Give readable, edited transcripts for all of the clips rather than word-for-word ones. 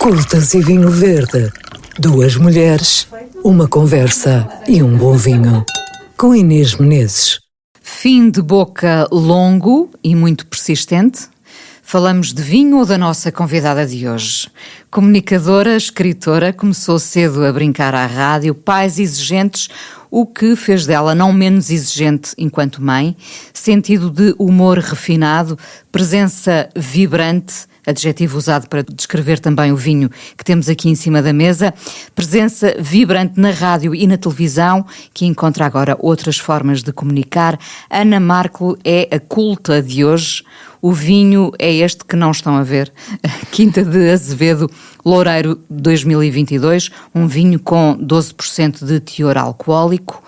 Cultas e vinho verde. Duas mulheres, uma conversa e um bom vinho. Com Inês Menezes. Fim de boca longo e muito persistente. Falamos de vinho ou da nossa convidada de hoje? Comunicadora, escritora, começou cedo a brincar à rádio, pais exigentes, o que fez dela não menos exigente enquanto mãe, sentido de humor refinado, presença vibrante, adjetivo usado para descrever também o vinho que temos aqui em cima da mesa, presença vibrante na rádio e na televisão, que encontra agora outras formas de comunicar. Ana Markle é a culta de hoje. O vinho é este que não estão a ver. Quinta de Azevedo, Loureiro 2022, um vinho com 12% de teor alcoólico.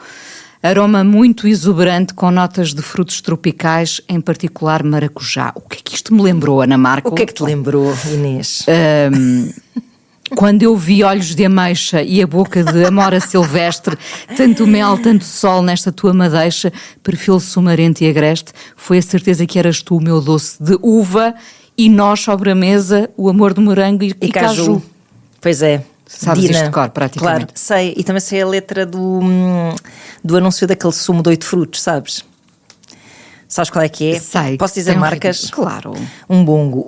Aroma muito exuberante com notas de frutos tropicais, em particular maracujá. O que é que isto me lembrou, Ana Markle? O que é que te lembrou, Inês? Quando eu vi olhos de ameixa e a boca de amora silvestre, tanto mel, tanto sol nesta tua madeixa, perfil sumarento e agreste, foi a certeza que eras tu o meu doce de uva e nós sobre a mesa, o amor de morango e caju. Pois é. Sabes Dina, isto de cor, praticamente. Claro, sei. E também sei a letra do anúncio daquele sumo de 8 frutos, sabes? Sabes qual é que é? Sei. Posso dizer marcas? Ritmo. Claro. Um bongo,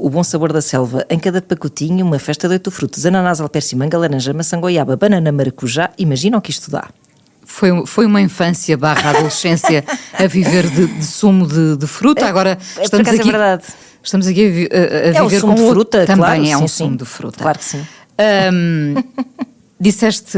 o bom sabor da selva. Em cada pacotinho, uma festa de 8 frutos. Ananás, alpercimanga, laranja, maçã, goiaba, banana, maracujá. Imagina o que isto dá. Foi uma infância / adolescência a viver de sumo de fruta. Agora estamos aqui. É verdade. Estamos aqui a viver sumo com de fruta, também claro, é um sim, sumo sim. de fruta. Claro que sim. Disseste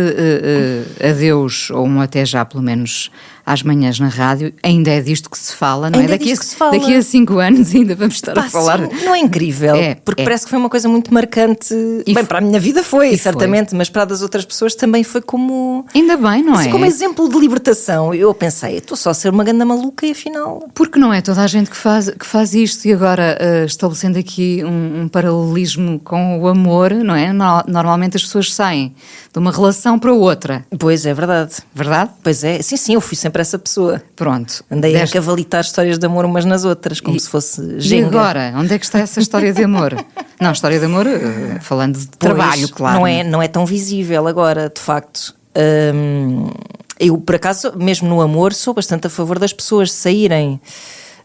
adeus, ou um até já pelo menos, às manhãs na rádio. Ainda é disto que se fala, não ainda é? É disto que se fala. Daqui a 5 anos ainda vamos estar a falar. Sim, não é incrível? Porque parece que foi uma coisa muito marcante. Bem, para a minha vida foi, certamente, mas para a das outras pessoas também foi como... Ainda bem, não assim, é? Como exemplo de libertação. Eu pensei, estou só a ser uma ganda maluca e afinal... Porque não é toda a gente que faz isto. E agora, estabelecendo aqui um paralelismo com o amor, não é? Normalmente as pessoas saem de uma relação para outra. Pois é, verdade. Verdade? Pois é, sim, eu fui sempre essa pessoa. Pronto. Andei a cavalitar histórias de amor umas nas outras, como se fosse Jenga. E agora, onde é que está essa história de amor? Não, história de amor, falando de trabalho, claro. Não é tão visível agora, de facto. Eu, por acaso, mesmo no amor, sou bastante a favor das pessoas saírem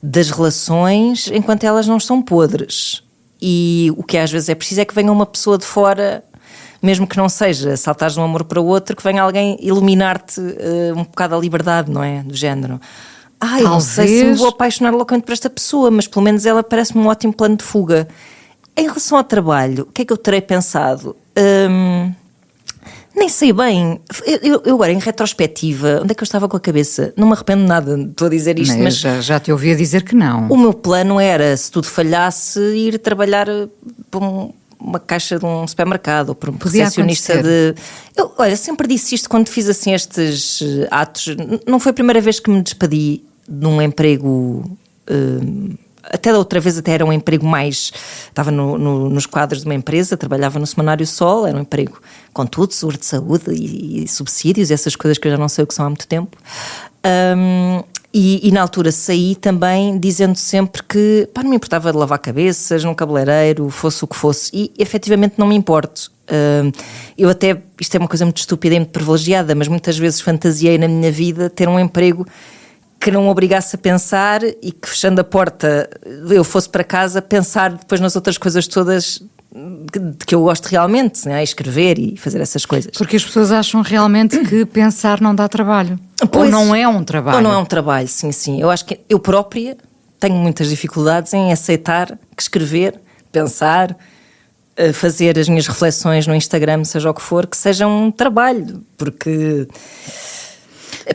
das relações enquanto elas não estão podres. E o que às vezes é preciso é que venha uma pessoa de fora, mesmo que não seja saltares de um amor para o outro, que venha alguém iluminar-te um bocado a liberdade, não é? Do género. Eu não sei se me vou apaixonar loucamente por esta pessoa, mas pelo menos ela parece-me um ótimo plano de fuga. Em relação ao trabalho, o que é que eu terei pensado? Nem sei bem. Eu agora, em retrospectiva, onde é que eu estava com a cabeça? Não me arrependo de nada, estou a dizer isto, mas já te ouvi a dizer que não. O meu plano era, se tudo falhasse, ir trabalhar para uma caixa de um supermercado ou por um recepcionista de... Olha, sempre disse isto quando fiz assim estes atos. Não foi a primeira vez que me despedi de um emprego... Até da outra vez até era um emprego mais... Estava nos quadros de uma empresa, trabalhava no Semanário Sol, era um emprego com tudo, seguro de saúde e subsídios, essas coisas que eu já não sei o que são há muito tempo. E na altura saí também dizendo sempre que não me importava de lavar cabeças num cabeleireiro, fosse o que fosse, e efetivamente não me importo. Eu até, isto é uma coisa muito estúpida e muito privilegiada, mas muitas vezes fantasiei na minha vida ter um emprego que não me obrigasse a pensar e que, fechando a porta, eu fosse para casa pensar depois nas outras coisas todas de que eu gosto realmente, né? Escrever e fazer essas coisas. Porque as pessoas acham realmente que pensar não dá trabalho. Pois, ou não é um trabalho. Ou não é um trabalho, sim. Eu acho que eu própria tenho muitas dificuldades em aceitar que escrever, pensar, fazer as minhas reflexões no Instagram, seja o que for, que seja um trabalho, porque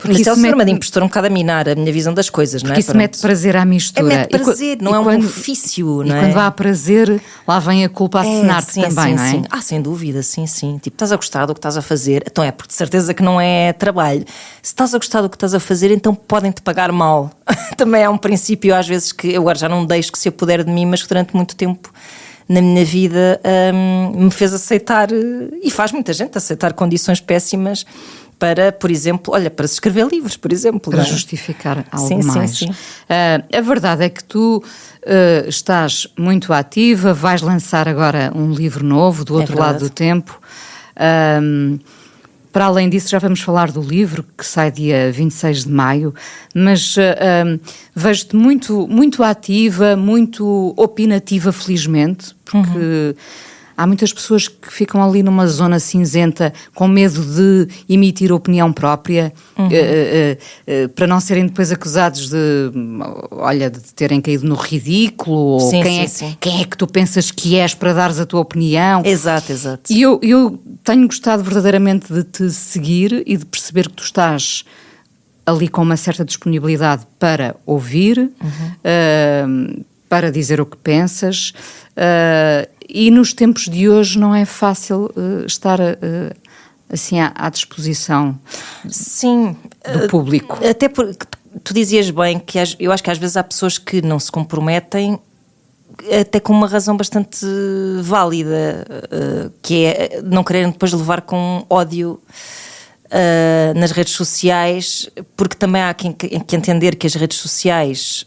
isso é uma forma de impostor um bocado a minar a minha visão das coisas, não é? Porque isso mete prazer à mistura. Mete prazer, não é um ofício, não é? E quando há prazer, lá vem a culpa a assinar-te também, não é? Sim. Sem dúvida, sim. Tipo, estás a gostar do que estás a fazer, então porque de certeza que não é trabalho. Se estás a gostar do que estás a fazer, então podem-te pagar mal. Também há um princípio, às vezes, que eu agora já não deixo que se apodere de mim, mas que durante muito tempo na minha vida me fez aceitar, e faz muita gente aceitar condições péssimas, para, por exemplo, para se escrever livros, por exemplo. Para justificar algo mais. Sim. A verdade é que tu estás muito ativa, vais lançar agora um livro novo, Do Outro Lado do Tempo. Para além disso, já vamos falar do livro, que sai dia 26 de maio, mas vejo-te muito ativa, muito opinativa, felizmente, porque há muitas pessoas que ficam ali numa zona cinzenta com medo de emitir opinião própria, para não serem depois acusados de terem caído no ridículo, ou quem é que tu pensas que és para dares a tua opinião. Exato. E eu tenho gostado verdadeiramente de te seguir e de perceber que tu estás ali com uma certa disponibilidade para ouvir, para dizer o que pensas, e nos tempos de hoje não é fácil estar assim à disposição do público. Até porque tu dizias bem que eu acho que às vezes há pessoas que não se comprometem até com uma razão bastante válida, que é não quererem depois levar com ódio nas redes sociais, porque também há que entender que as redes sociais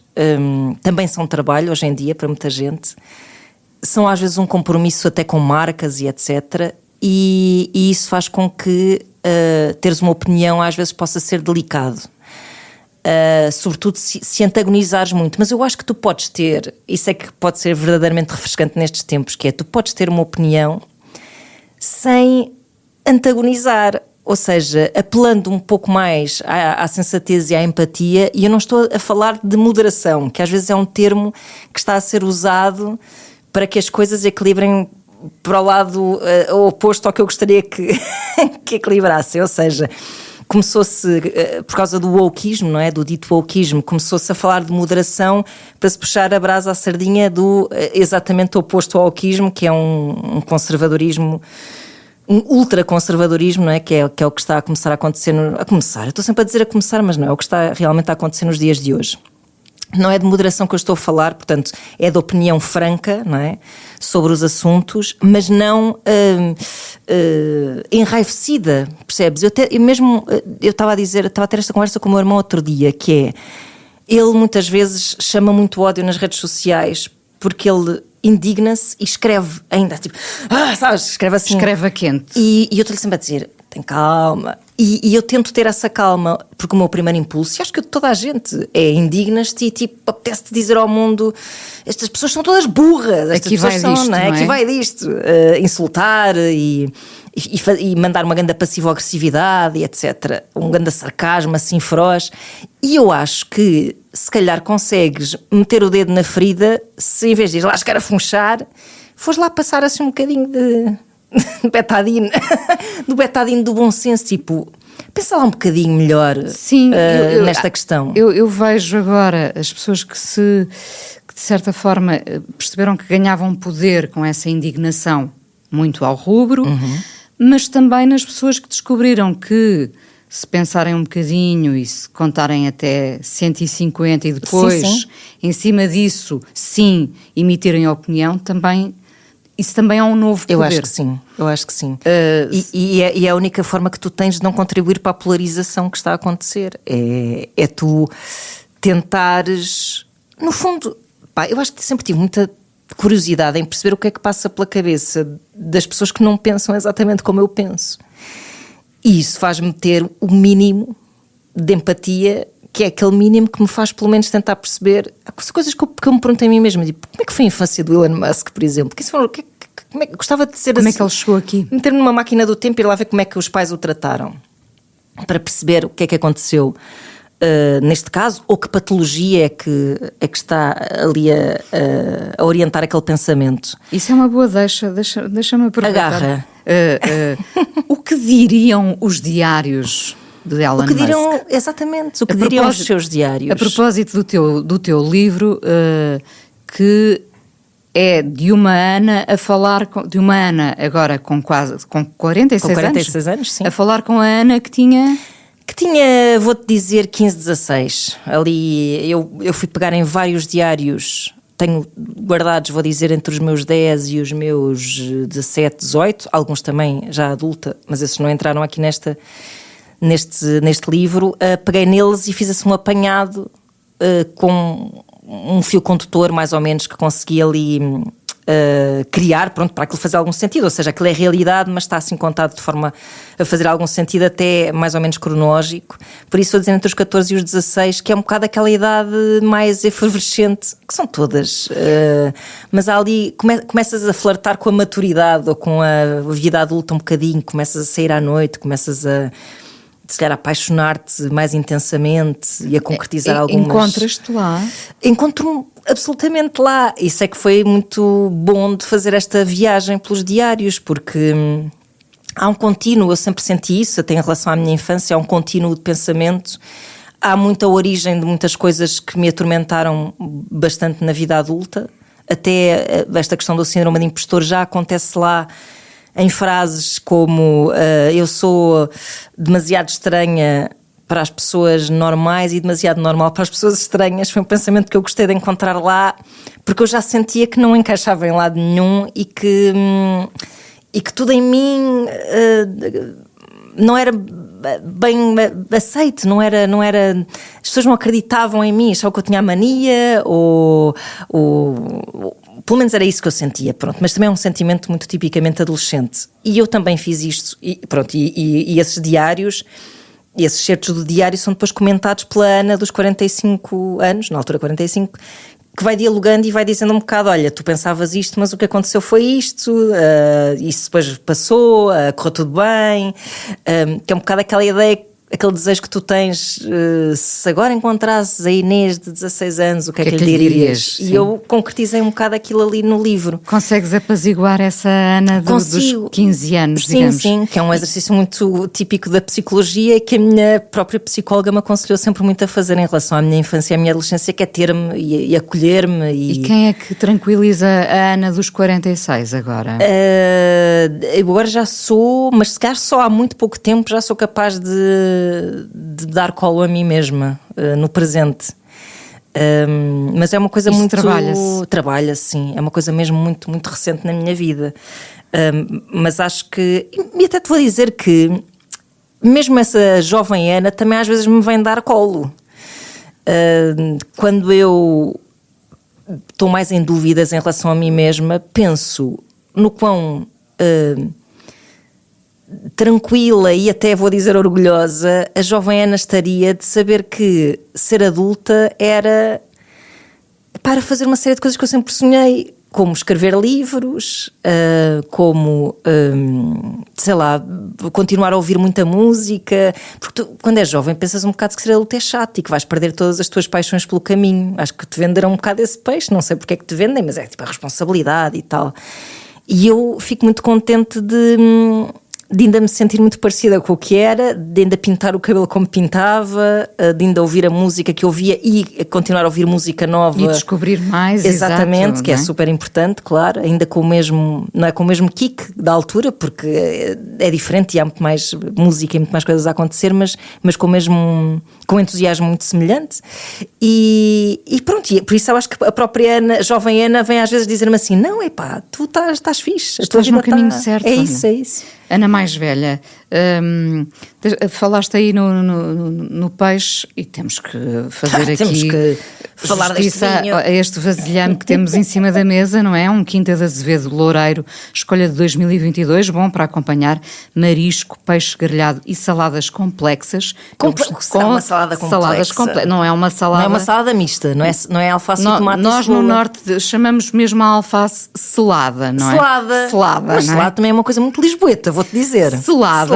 também são trabalho hoje em dia para muita gente, são às vezes um compromisso até com marcas e etc, e isso faz com que teres uma opinião às vezes possa ser delicado, sobretudo se antagonizares muito. Mas eu acho que tu podes ter, isso é que pode ser verdadeiramente refrescante nestes tempos, que é, tu podes ter uma opinião sem antagonizar, ou seja, apelando um pouco mais à sensatez e à empatia. E eu não estou a falar de moderação, que às vezes é um termo que está a ser usado para que as coisas equilibrem para o lado oposto ao que eu gostaria que equilibrasse. Ou seja, começou-se, por causa do wokeismo, não é? Do dito wokeismo, começou-se a falar de moderação para se puxar a brasa à sardinha do exatamente oposto ao wokeismo, que é um conservadorismo, um ultraconservadorismo, não é? Que é o que está a começar a acontecer. Eu estou sempre a dizer a começar, mas não, é o que está realmente a acontecer nos dias de hoje. Não é de moderação que eu estou a falar, portanto, é de opinião franca, não é? Sobre os assuntos, mas não enraivecida, percebes? Eu estava a ter esta conversa com o meu irmão outro dia, que é, ele muitas vezes chama muito ódio nas redes sociais, porque ele indigna-se e escreve ainda, tipo, sabes, escreve assim. Escreve a quente. E eu estou-lhe sempre a dizer, tem calma. E eu tento ter essa calma, porque o meu primeiro impulso, e acho que toda a gente, é indignas-te e tipo, apetece-te dizer ao mundo, estas pessoas são todas burras, estas aqui pessoas vai disto, não é? Aqui vai disto, insultar e mandar uma grande passivo-agressividade e etc, um grande sarcasmo assim feroz. E eu acho que se calhar consegues meter o dedo na ferida se, em vez de ir lá escarafunchar, fores lá passar assim um bocadinho de betadine, do betadine do bom senso, tipo, pensa lá um bocadinho melhor. Sim, nesta questão. Eu vejo agora as pessoas que de certa forma perceberam que ganhavam poder com essa indignação muito ao rubro, mas também nas pessoas que descobriram que, se pensarem um bocadinho e se contarem até 150 e depois, sim. em cima disso, sim, emitirem opinião, isso também é um novo poder. Eu acho que sim. E é a única forma que tu tens de não contribuir para a polarização que está a acontecer. É tu tentares, no fundo, eu acho que sempre tive muita curiosidade em perceber o que é que passa pela cabeça das pessoas que não pensam exatamente como eu penso. E isso faz-me ter o mínimo de empatia, que é aquele mínimo que me faz pelo menos tentar perceber coisas que eu me pergunto a mim mesma, tipo, como é que foi a infância do Elon Musk, por exemplo? Como é que gostava de ser como assim? Como é que ele chegou aqui? Meter-me numa máquina do tempo e ir lá ver como é que os pais o trataram, para perceber o que é que aconteceu neste caso, ou que patologia é que está ali a orientar aquele pensamento. Isso é uma boa deixa-me aproveitar. Agarra. O que diriam os diários de Elon Musk? Exatamente, o que diriam os seus diários. A propósito do teu livro, que é de uma Ana a falar de uma Ana agora com 46 anos, sim. A falar com a Ana que tinha, vou-te dizer, 15, 16. Ali eu fui pegar em vários diários, tenho guardados, vou dizer, entre os meus 10 e os meus 17, 18, alguns também já adulta, mas esses não entraram aqui neste livro, peguei neles e fiz assim um apanhado com um fio condutor, mais ou menos, que consegui ali criar, pronto, para aquilo fazer algum sentido. Ou seja, aquilo é realidade, mas está assim contado de forma a fazer algum sentido, até mais ou menos cronológico. Por isso, estou a dizer entre os 14 e os 16, que é um bocado aquela idade mais efervescente, que são todas. Mas ali começas a flertar com a maturidade ou com a vida adulta um bocadinho, começas a sair à noite, começas a, se calhar, apaixonar-te mais intensamente e a concretizar algumas... Encontras-te lá? Encontro-me absolutamente lá. Isso é que foi muito bom de fazer esta viagem pelos diários, porque há um contínuo, eu sempre senti isso, até em relação à minha infância, há um contínuo de pensamento. Há muita origem de muitas coisas que me atormentaram bastante na vida adulta. Até esta questão do síndrome de impostor já acontece lá, em frases como eu sou demasiado estranha para as pessoas normais e demasiado normal para as pessoas estranhas. Foi um pensamento que eu gostei de encontrar lá, porque eu já sentia que não encaixava em lado nenhum e que tudo em mim não era bem aceito, não era, as pessoas não acreditavam em mim, achavam que eu tinha a mania ou pelo menos era isso que eu sentia, pronto. Mas também é um sentimento muito tipicamente adolescente. E eu também fiz isto, e pronto, e esses diários, esses certos do diário são depois comentados pela Ana dos 45 anos, na altura 45, que vai dialogando e vai dizendo um bocado, olha, tu pensavas isto, mas o que aconteceu foi isto, isso depois passou, correu tudo bem, que é um bocado aquela ideia, aquele desejo que tu tens, se agora encontrasses a Inês de 16 anos, o que é que lhe dirias? E eu concretizei um bocado aquilo ali no livro. Consegues apaziguar essa Ana dos 15 anos, digamos? Sim, que é um exercício muito típico da psicologia, que a minha própria psicóloga me aconselhou sempre muito a fazer em relação à minha infância e à minha adolescência, que é ter-me e acolher-me. E quem é que tranquiliza a Ana dos 46 agora? Eu agora já sou, mas se calhar só há muito pouco tempo já sou capaz de dar colo a mim mesma, no presente. Mas é uma coisa isso muito... Trabalha-se, sim. É uma coisa mesmo muito, muito recente na minha vida. Mas acho que... E até te vou dizer que mesmo essa jovem Ana também às vezes me vem dar colo. Quando eu estou mais em dúvidas em relação a mim mesma, penso no quão... tranquila e até vou dizer orgulhosa a jovem Ana estaria de saber que ser adulta era para fazer uma série de coisas que eu sempre sonhei, como escrever livros, como sei lá, continuar a ouvir muita música, porque tu, quando és jovem, pensas um bocado que ser adulto é chato e que vais perder todas as tuas paixões pelo caminho. Acho que te venderam um bocado esse peixe, não sei porque é que te vendem, mas é tipo a responsabilidade e tal. E eu fico muito contente de ainda me sentir muito parecida com o que era, de ainda pintar o cabelo como pintava, de ainda ouvir a música que ouvia e continuar a ouvir música nova. E descobrir mais, exatamente, exato, que é super importante, claro, ainda com o mesmo, não é com o mesmo kick da altura, porque é diferente e há muito mais música e muito mais coisas a acontecer, mas com o mesmo, com um entusiasmo muito semelhante. E pronto, e por isso eu acho que a própria Ana, a jovem Ana, vem às vezes dizer-me assim, não, epá, tu estás fixe. Estás no caminho certo. É isso, é isso. Ana mais velha, falaste aí no peixe e temos que fazer aqui temos que falar deste vinho. A este vasilhame que temos em cima da mesa, não é? Um Quinta de Azevedo Loureiro, escolha de 2022, bom para acompanhar marisco, peixe grelhado e saladas complexas. É uma salada complexa. Não é uma salada... Não é uma salada mista, não é alface e tomate. Nós no norte chamamos mesmo a alface selada, não é? Selada. Mas selada também é uma coisa muito lisboeta, vou-te dizer. Selada.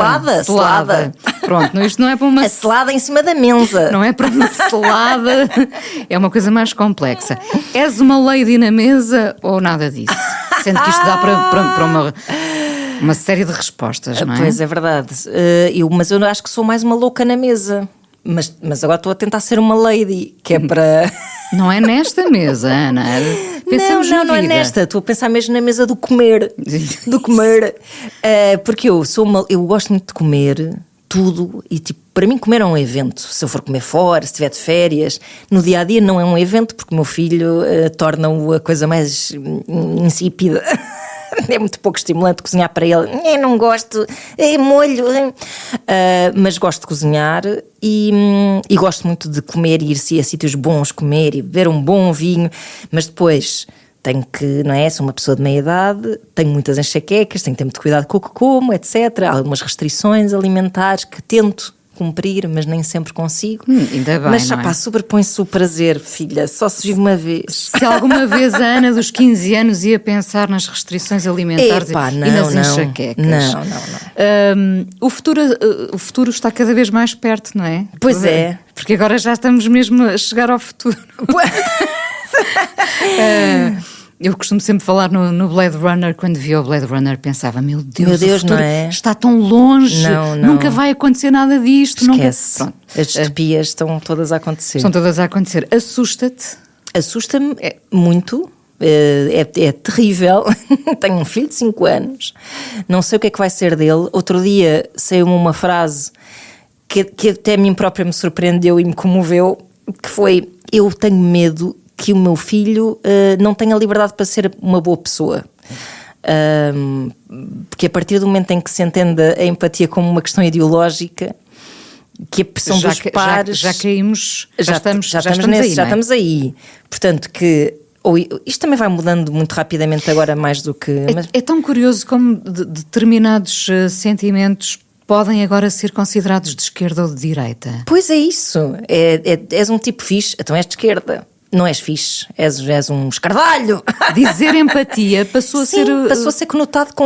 Pronto, isto não é para uma... A selada em cima da mesa. Não é para uma selada, é uma coisa mais complexa. És uma lady na mesa ou nada disso? Sendo que isto dá para uma série de respostas, não é? Pois é verdade. Mas eu acho que sou mais uma louca na mesa. Mas agora estou a tentar ser uma lady, que é para... Não é nesta mesa, Ana. Pensamos não é nesta. Estou a pensar mesmo na mesa do comer. Porque eu gosto muito de comer tudo e tipo, para mim comer é um evento. Se eu for comer fora, se estiver de férias, no dia a dia não é um evento, porque o meu filho torna-o a coisa mais insípida É muito pouco estimulante cozinhar para ele. Eu não gosto, é molho. Mas gosto de cozinhar e gosto muito de comer e ir a sítios bons, comer e beber um bom vinho. Mas depois tenho que, não é? Sou uma pessoa de meia idade, tenho muitas enxaquecas, tenho que ter muito cuidado com o que como, etc. Há algumas restrições alimentares que tento cumprir, mas nem sempre consigo. Ainda bem, mas não é? sobrepõe-se o prazer, filha, só se vive uma vez. Se alguma vez a Ana dos 15 anos ia pensar nas restrições alimentares Epá, e nas enxaquecas. Não. O futuro está cada vez mais perto, não é? Pois é. Porque agora já estamos mesmo a chegar ao futuro. Eu costumo sempre falar no Blade Runner, quando via o Blade Runner pensava, meu Deus, o futuro não é? está tão longe, Não. nunca vai acontecer nada disto. Esquece. Pronto. As distopias estão todas a acontecer. Estão todas a acontecer. Assusta-te? Assusta-me muito, é terrível. Tenho um filho de 5 anos, não sei o que é que vai ser dele. Outro dia saiu-me uma frase que até a mim própria me surpreendeu e me comoveu, que foi: eu tenho medo que o meu filho não tenha liberdade para ser uma boa pessoa. Porque a partir do momento em que se entende a empatia como uma questão ideológica, que a pressão dos pares... Já caímos, já estamos nesse, aí, já não é? estamos aí. Portanto, isto também vai mudando muito rapidamente agora, mais do que... É tão curioso como determinados sentimentos podem agora ser considerados de esquerda ou de direita. Pois é isso. És um tipo fixe, então és de esquerda. Não és fixe, és um escardalho. Dizer empatia passou a ser conotado com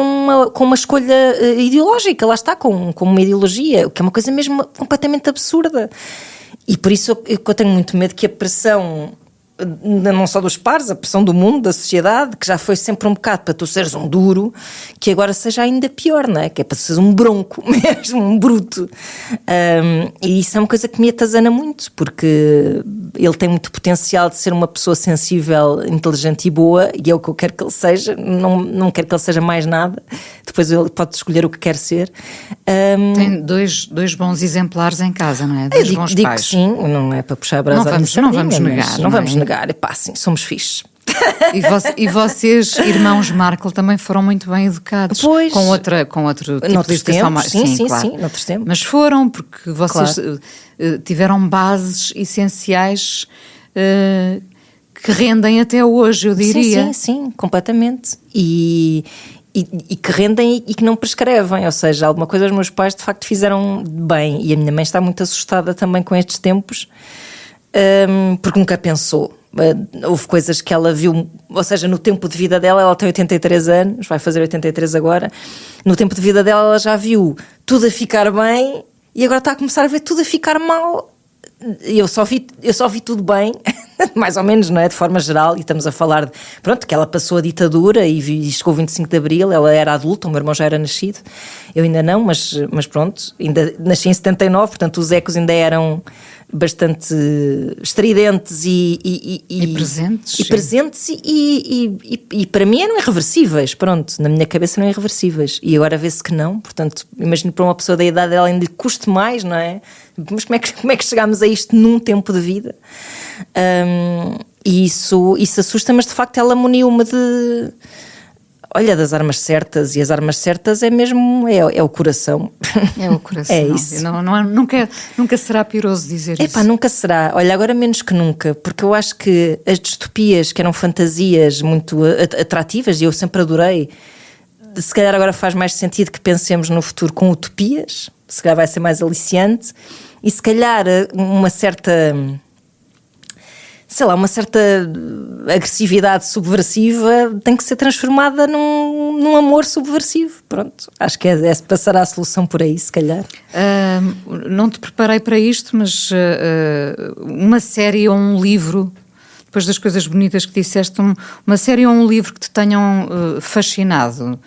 uma escolha ideológica, lá está, com uma ideologia, o que é uma coisa mesmo completamente absurda. E por isso eu tenho muito medo que a pressão, não só dos pares, a pressão do mundo, da sociedade, que já foi sempre um bocado para tu seres um duro, que agora seja ainda pior, não é? Que é para seres um bronco mesmo, um bruto. E isso é uma coisa que me atazana muito, porque ele tem muito potencial de ser uma pessoa sensível, inteligente e boa, e é o que eu quero que ele seja. Não quero que ele seja mais nada. Depois ele pode escolher o que quer ser. Tem dois bons exemplares em casa, não é? Dois bons digo pais. Que sim, não é para puxar a brasa. Não vamos negar. Não vamos negar. Epá, sim, somos fixes. E vocês, irmãos Markle, também foram muito bem educados. Pois. Com outro tipo de educação. Sim, claro. noutros tempos. Mas foram, porque vocês tiveram bases essenciais que rendem até hoje, eu diria. Sim, completamente. E que rendem e que não prescrevem. Ou seja, alguma coisa os meus pais de facto fizeram bem. E a minha mãe está muito assustada também com estes tempos, porque nunca pensou. Houve coisas que ela viu, ou seja, no tempo de vida dela, ela tem 83 anos, vai fazer 83 agora. No tempo de vida dela, ela já viu tudo a ficar bem e agora está a começar a ver tudo a ficar mal. Eu só vi tudo bem, mais ou menos, não é? De forma geral, e estamos a falar que ela passou a ditadura e chegou o 25 de Abril, ela era adulta, o meu irmão já era nascido, eu ainda não, mas pronto, ainda nasci em 79, portanto os ecos ainda eram bastante estridentes e presentes e para mim eram irreversíveis, pronto, na minha cabeça eram irreversíveis, e agora vê-se que não. Portanto, imagino para uma pessoa da idade dela ainda lhe custe mais, não é? Mas como é que chegámos a isto num tempo de vida? E isso assusta, mas de facto ela muniu-me das armas certas, e as armas certas é mesmo, é o coração. É o coração. É isso. Nunca será piroso dizer isso. Nunca será. Olha, agora menos que nunca, porque eu acho que as distopias, que eram fantasias muito atrativas, e eu sempre adorei, se calhar agora faz mais sentido que pensemos no futuro com utopias, se calhar vai ser mais aliciante, e se calhar uma certa agressividade subversiva tem que ser transformada num amor subversivo. Pronto, acho que passará a solução por aí, se calhar. Não te preparei para isto, mas uma série ou um livro, depois das coisas bonitas que disseste, uma série ou um livro que te tenham fascinado,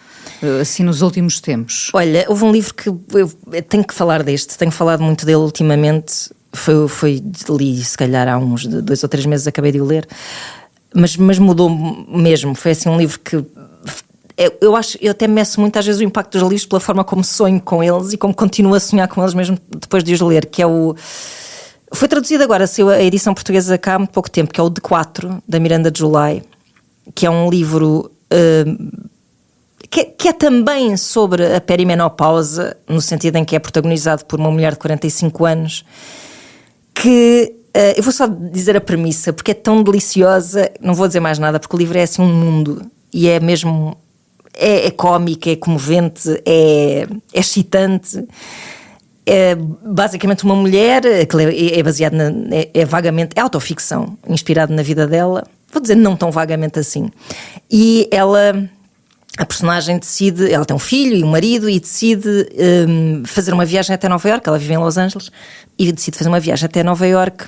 assim, nos últimos tempos? Olha, houve um livro que eu tenho que falar tenho falado muito dele ultimamente. Li se calhar há uns 2 ou 3 meses, acabei de o ler, mas mudou mesmo. Foi assim um livro que eu até meço muito às vezes o impacto dos livros pela forma como sonho com eles e como continuo a sonhar com eles mesmo depois de os ler, que é foi traduzido agora, saiu a edição portuguesa cá há muito pouco tempo, que é o De 4, da Miranda July, que é um livro que é também sobre a perimenopausa, no sentido em que é protagonizado por uma mulher de 45 anos, que eu vou só dizer a premissa, porque é tão deliciosa, não vou dizer mais nada, porque o livro é assim um mundo, e é mesmo, é cómico, é comovente, é excitante. É basicamente uma mulher que é baseada é vagamente, é autoficção, inspirado na vida dela, vou dizer não tão vagamente assim, e a personagem decide, ela tem um filho e um marido e decide fazer uma viagem até Nova Iorque. Ela vive em Los Angeles e decide fazer uma viagem até Nova Iorque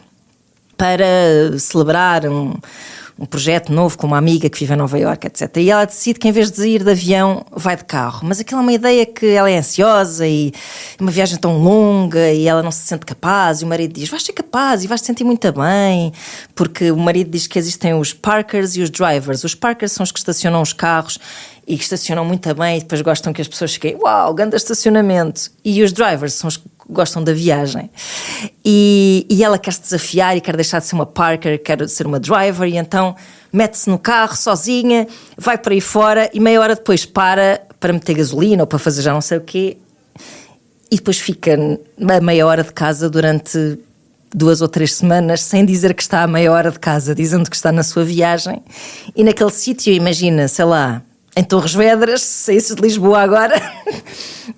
para celebrar um projeto novo com uma amiga que vive em Nova Iorque, etc. E ela decide que em vez de ir de avião vai de carro, mas aquilo é uma ideia que ela é ansiosa e uma viagem tão longa e ela não se sente capaz, e o marido diz, vais ser capaz e vais te sentir muito bem, porque o marido diz que existem os parkers e os drivers. Os parkers são os que estacionam os carros e que estacionam muito bem e depois gostam que as pessoas fiquem, uau, grande estacionamento. E os drivers são os que gostam da viagem. E ela quer se desafiar e quer deixar de ser uma parker, quer ser uma driver, e então mete-se no carro sozinha, vai para aí fora e meia hora depois para meter gasolina ou para fazer já não sei o quê, e depois fica a meia hora de casa durante 2 ou 3 semanas sem dizer que está a meia hora de casa, dizendo que está na sua viagem. E naquele sítio, imagina, sei lá, em Torres Vedras, se saísse de Lisboa agora,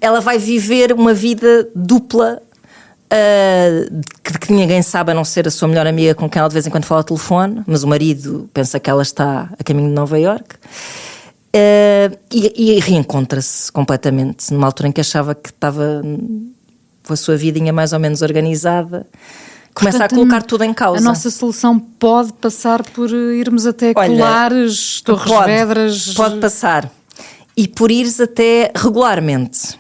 ela vai viver uma vida dupla, que ninguém sabe a não ser a sua melhor amiga com quem ela de vez em quando fala ao telefone, mas o marido pensa que ela está a caminho de Nova Iorque, e reencontra-se completamente, numa altura em que achava que estava com a sua vidinha mais ou menos organizada. Começa a colocar tudo em causa. A nossa solução pode passar por irmos até Colares, Torres Vedras... Pode passar. E por ires até regularmente.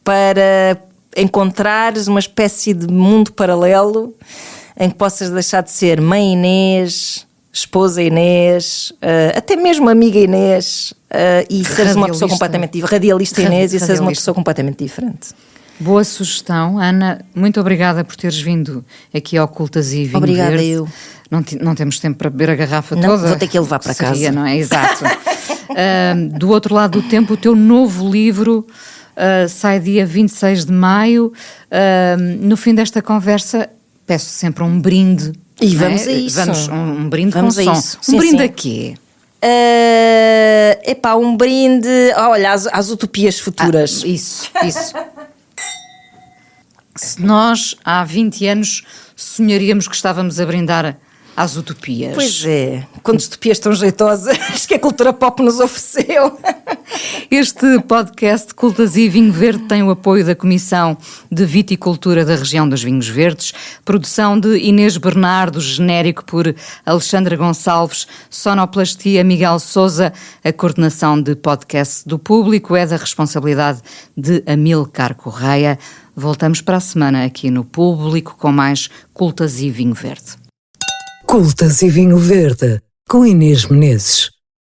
Para encontrares uma espécie de mundo paralelo em que possas deixar de ser mãe Inês, esposa Inês, até mesmo amiga Inês, e seres uma pessoa completamente diferente. Radialista Inês e seres uma pessoa completamente diferente. Boa sugestão, Ana. Muito obrigada por teres vindo aqui ao Cultas e Vinho Obrigada, Verde. eu. Não temos tempo para beber a garrafa não, toda. Vou ter que levar para casa. Não é? Exato. Do outro lado do tempo, o teu novo livro sai dia 26 de maio. No fim desta conversa, peço sempre um brinde. E vamos a isso. Vamos, um brinde vamos com a som. isso. Um sim, brinde sim. a quê? Um brinde, olha, às utopias futuras. Isso. Se nós, há 20 anos, sonharíamos que estávamos a brindar às utopias. Pois é, quando utopias tão jeitosas que a cultura pop nos ofereceu. Este podcast Cultas e Vinho Verde tem o apoio da Comissão de Viticultura da região dos Vinhos Verdes, produção de Inês Bernardo, genérico por Alexandra Gonçalves, sonoplastia Miguel Sousa, a coordenação de podcast do público é da responsabilidade de Amilcar Correia. Voltamos para a semana aqui no Público com mais Cultas e Vinho Verde. Cultas e Vinho Verde, com Inês Menezes.